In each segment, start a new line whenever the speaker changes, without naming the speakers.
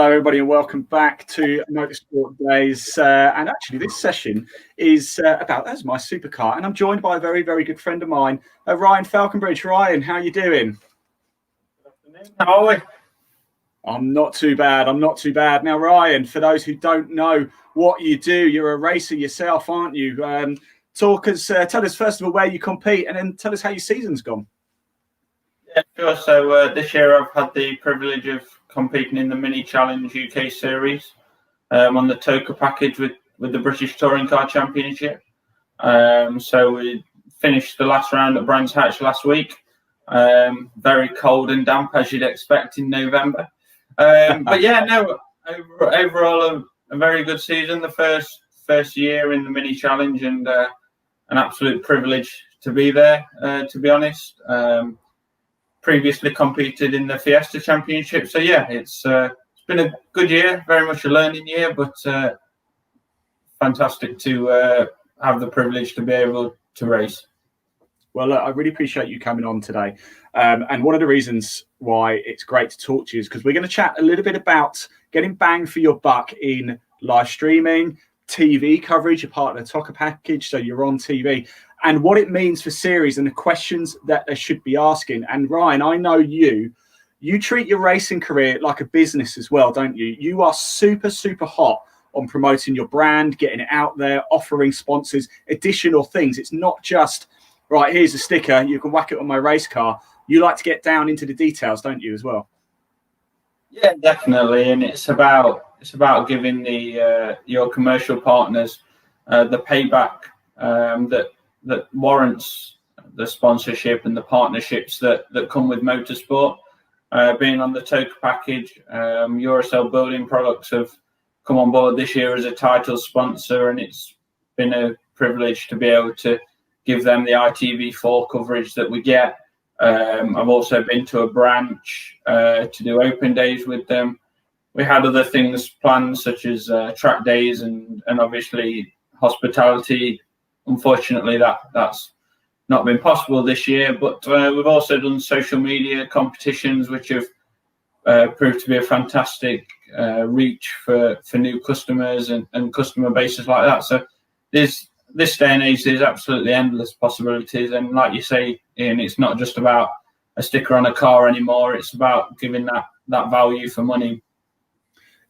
Hello, everybody, and welcome back to MotorSportDays. And actually, this session is about MySuperCar, and I'm joined by a very, very good friend of mine, Ryan Falconbridge. Ryan, how are you doing?
Good afternoon. How are we?
I'm not too bad. Now, Ryan, for those who don't know what you do, you're a racer yourself, aren't you? Tell us first of all where you compete, and then tell us how your season's gone.
Yeah, sure. So this year I've had the privilege of competing in the Mini Challenge UK Series on the Toka package with the British Touring Car Championship. So we finished the last round at Brands Hatch last week. Very cold and damp, as you'd expect in November. But yeah, no, overall a very good season. The first year in the Mini Challenge, and an absolute privilege to be there, to be honest. Previously competed in the Fiesta Championship. So yeah, it's been a good year, very much a learning year, but fantastic to have the privilege to be able to race.
Well, look, I really appreciate you coming on today. And one of the reasons why it's great to talk to you is because we're going to chat a little bit about getting bang for your buck in live streaming, TV coverage, you're part of the Toka package, so you're on TV, and what it means for series and the questions that they should be asking. And Ryan, I know you treat your racing career like a business as well, don't you? You are super, super hot on promoting your brand, getting it out there, offering sponsors additional things. It's not just, right, here's a sticker, you can whack it on my race car. You like to get down into the details, don't you, as well?
Yeah, definitely. And it's about giving the your commercial partners the payback that warrants the sponsorship and the partnerships that come with motorsport. Being on the Toka package, Eurocell Building Products have come on board this year as a title sponsor, and it's been a privilege to be able to give them the ITV4 coverage that we get. I've also been to a branch to do open days with them. We had other things planned, such as track days and obviously hospitality. Unfortunately, that's not been possible this year, but we've also done social media competitions, which have proved to be a fantastic reach for new customers and customer bases like that. So this day and age, there's absolutely endless possibilities. And like you say, Ian, it's not just about a sticker on a car anymore. It's about giving that value for money.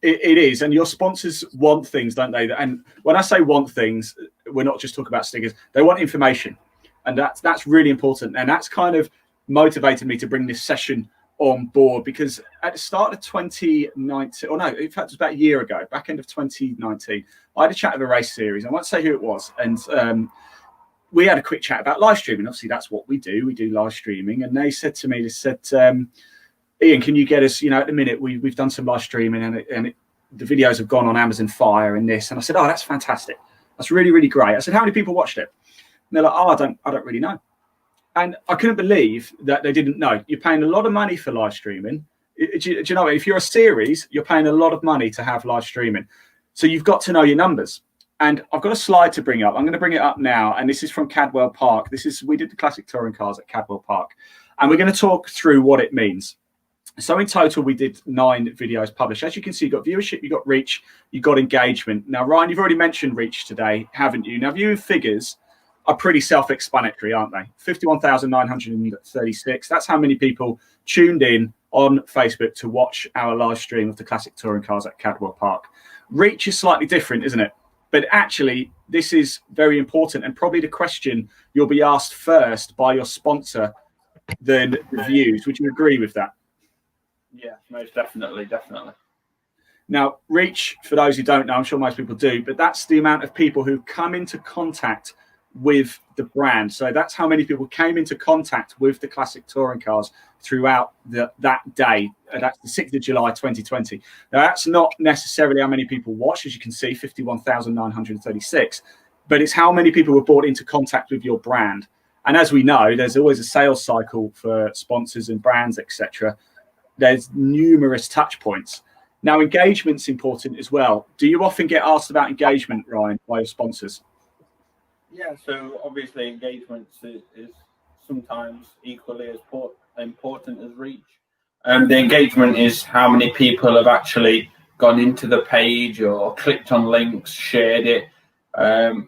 It is. And your sponsors want things, don't they? And when I say want things, we're not just talking about stickers. They want information. And that's really important. And that's kind of motivated me to bring this session on board, because at the start of 2019, or no, in fact, it was about a year ago, back end of 2019, I had a chat with a race series. I won't say who it was. And we had a quick chat about live streaming. Obviously, that's what we do. We do live streaming. And they said to me, Ian, can you get us, at the minute, we've done some live streaming and the videos have gone on Amazon Fire and this. And I said, oh, that's fantastic. That's really, really great. I said, how many people watched it? And they're like, oh, I don't really know. And I couldn't believe that they didn't know. You're paying a lot of money for live streaming. Do you know, if you're a series, you're paying a lot of money to have live streaming. So you've got to know your numbers. And I've got a slide to bring up. I'm going to bring it up now. And this is from Cadwell Park. We did the classic touring cars at Cadwell Park. And we're going to talk through what it means. So in total, we did 9 videos published. As you can see, you've got viewership, you've got reach, you've got engagement. Now, Ryan, you've already mentioned reach today, haven't you? Now, viewing figures are pretty self-explanatory, aren't they? 51,936. That's how many people tuned in on Facebook to watch our live stream of the classic touring cars at Cadwell Park. Reach is slightly different, isn't it? But actually, this is very important, and probably the question you'll be asked first by your sponsor than the views. Would you agree with that?
Yeah, most definitely.
Now, reach, for those who don't know, I'm sure most people do, but that's the amount of people who come into contact with the brand. So that's how many people came into contact with the classic touring cars throughout that day. That's the 6th of July, 2020. Now, that's not necessarily how many people watched, as you can see, 51,936, but it's how many people were brought into contact with your brand. And as we know, there's always a sales cycle for sponsors and brands, etc. There's numerous touch points. Now, engagement's important as well. Do you often get asked about engagement, Ryan, by your sponsors?
Yeah, so obviously engagement is sometimes equally as important as reach. The engagement is how many people have actually gone into the page or clicked on links, shared it, and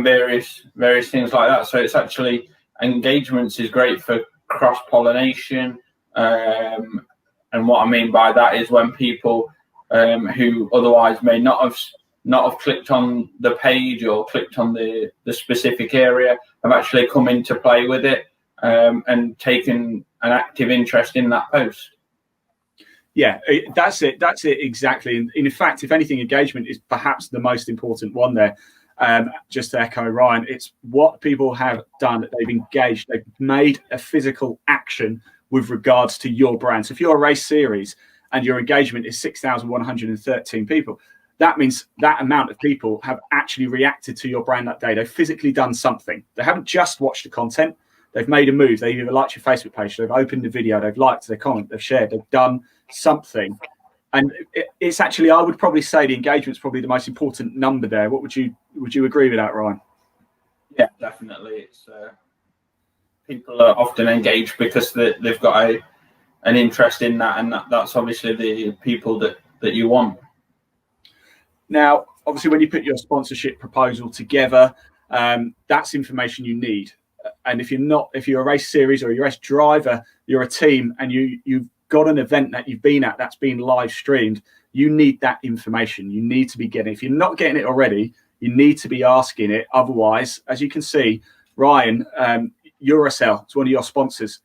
various things like that. So it's actually, engagements is great for cross-pollination. And what I mean by that is when people who otherwise may not have clicked on the page or clicked on the specific area have actually come into play with it and taken an active interest in that post.
Yeah, that's it exactly. And in fact, if anything, engagement is perhaps the most important one there. Just to echo Ryan, it's what people have done. They've engaged, they've made a physical action with regards to your brand. So if you're a race series and your engagement is 6,113 people, that means that amount of people have actually reacted to your brand that day. They've physically done something. They haven't just watched the content. They've made a move. They've either liked your Facebook page, they've opened the video, they've liked, they've commented, they've shared, they've done something. And it's actually, I would probably say the engagement's probably the most important number there. Would you agree with that, Ryan?
Yeah, definitely. It's people are often engaged because they've got an interest in that, and that's obviously the people that you want.
Now, obviously, when you put your sponsorship proposal together, that's information you need. And if you're a race series or you're a race driver, you're a team, and you've got an event that you've been at that's been live streamed, you need that information. You need to be getting it. If you're not getting it already, you need to be asking it. Otherwise, as you can see, Ryan, Eurocell is one of your sponsors.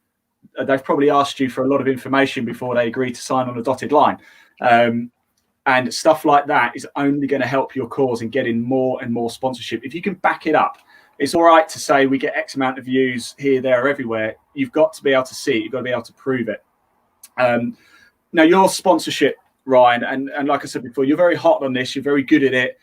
They've probably asked you for a lot of information before they agree to sign on a dotted line. And stuff like that is only going to help your cause in getting more and more sponsorship. If you can back it up, it's all right to say we get X amount of views here, there, everywhere. You've got to be able to see it. You've got to be able to prove it. Now, your sponsorship, Ryan, and like I said before, you're very hot on this. You're very good at it.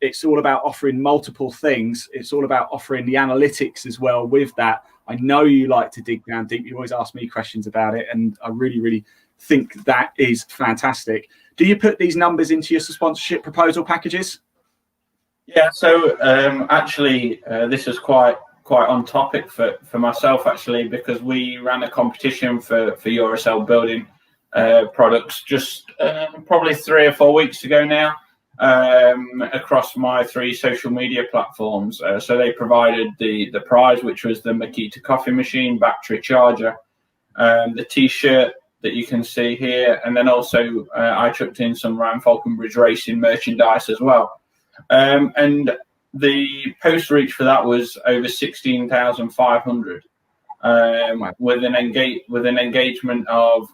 It's all about offering multiple things. It's all about offering the analytics as well with that. I know you like to dig down deep. You always ask me questions about it, and I really, really think that is fantastic. Do you put these numbers into your sponsorship proposal packages?
Yeah, so actually, this is quite on topic for myself, actually, because we ran a competition for Eurocell building products just probably 3 or 4 weeks ago now, across my 3 social media platforms. So they provided the prize, which was the Makita coffee machine, battery charger, the T-shirt that you can see here, and then also I chucked in some Ryan Falconbridge Racing merchandise as well. And the post reach for that was over 16,500, with an engagement of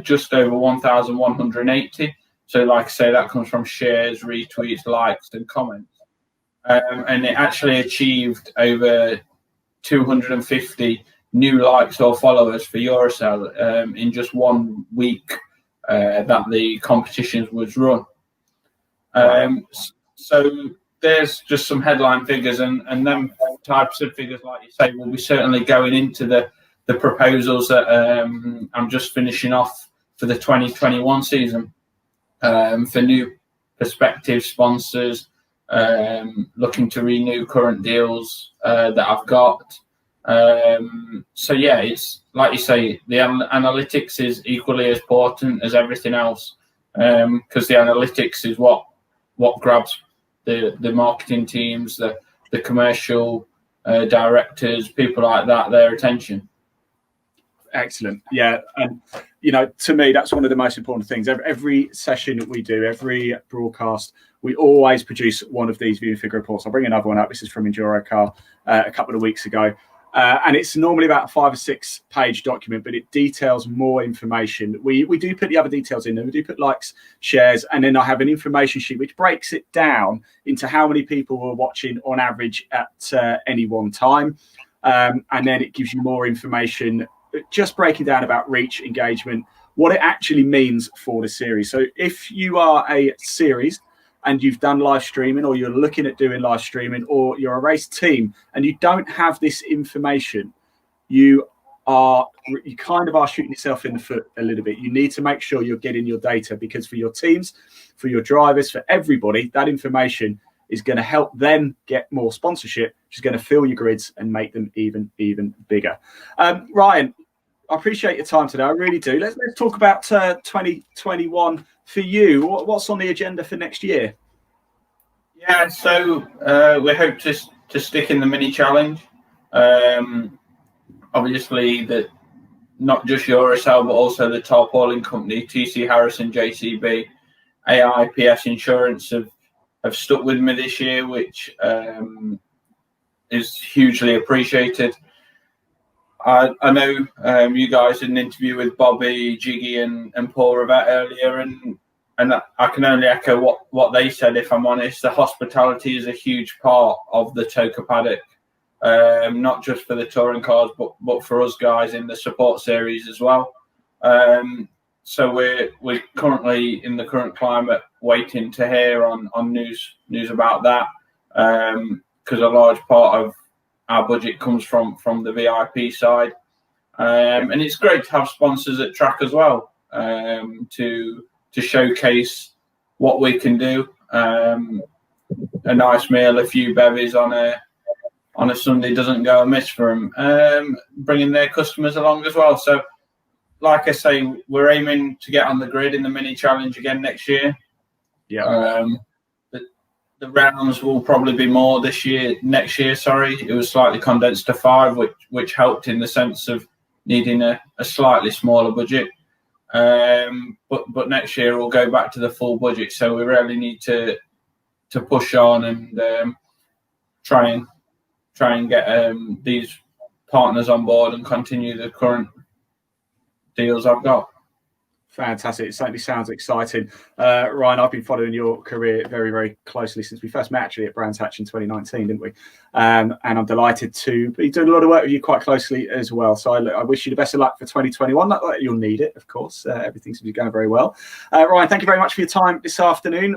just over 1,180. So, like I say, that comes from shares, retweets, likes, and comments. And it actually achieved over 250 new likes or followers for Eurocell in just 1 week that the competition was run. So there's just some headline figures, and them types of figures, like you say, will be certainly going into the proposals that I'm just finishing off for the 2021 season, for new prospective sponsors, looking to renew current deals that I've got. So yeah, it's like you say, the analytics is equally as important as everything else, because the analytics is what grabs the marketing teams, the commercial directors, people like that, their attention.
Excellent. Yeah. And, to me, that's one of the most important things. Every session that we do, every broadcast, we always produce one of these viewing figure reports. I'll bring another one up. This is from EnduroCar a couple of weeks ago. And it's normally about a 5 or 6 page document, but it details more information. We do put the other details in there. We do put likes, shares, and then I have an information sheet which breaks it down into how many people were watching on average at any one time. And then it gives you more information, just breaking down about reach, engagement, what it actually means for the series. So if you are a series and you've done live streaming, or you're looking at doing live streaming, or you're a race team and you don't have this information, you kind of are shooting yourself in the foot a little bit. You need to make sure you're getting your data, because for your teams, for your drivers, for everybody, that information is going to help them get more sponsorship, which is going to fill your grids and make them even bigger. Ryan, I appreciate your time today. I really do. Let's talk about 2021 for you. What's on the agenda for next year?
Yeah, so we hope to stick in the mini challenge. Obviously, that not just Eurocell, but also the tarpaulin company, TC Harrison, JCB, AIPS Insurance have stuck with me this year, which is hugely appreciated. I know you guys did an interview with Bobby, Jiggy, and Paul Rivette earlier, and I can only echo what they said. If I'm honest, the hospitality is a huge part of the Toka paddock, not just for the touring cars, but for us guys in the support series as well. So we're currently in the current climate waiting to hear on news about that, because a large part of our budget comes from the VIP side, and it's great to have sponsors at track as well, to showcase what we can do. A nice meal, a few bevies on a Sunday doesn't go amiss for them, bringing their customers along as well. So, like I say, we're aiming to get on the grid in the mini challenge again next year.
Yeah.
The rounds will probably be more next year. Sorry, it was slightly condensed to 5, which helped in the sense of needing a slightly smaller budget. But next year we'll go back to the full budget. So we really need to push on and try and get these partners on board and continue the current deals I've got.
Fantastic. It certainly sounds exciting. Ryan, I've been following your career very, very closely since we first met actually at Brands Hatch in 2019, didn't we? And I'm delighted to be doing a lot of work with you quite closely as well. So I wish you the best of luck for 2021. Not that you'll need it, of course. Everything seems to be going very well. Ryan, thank you very much for your time this afternoon.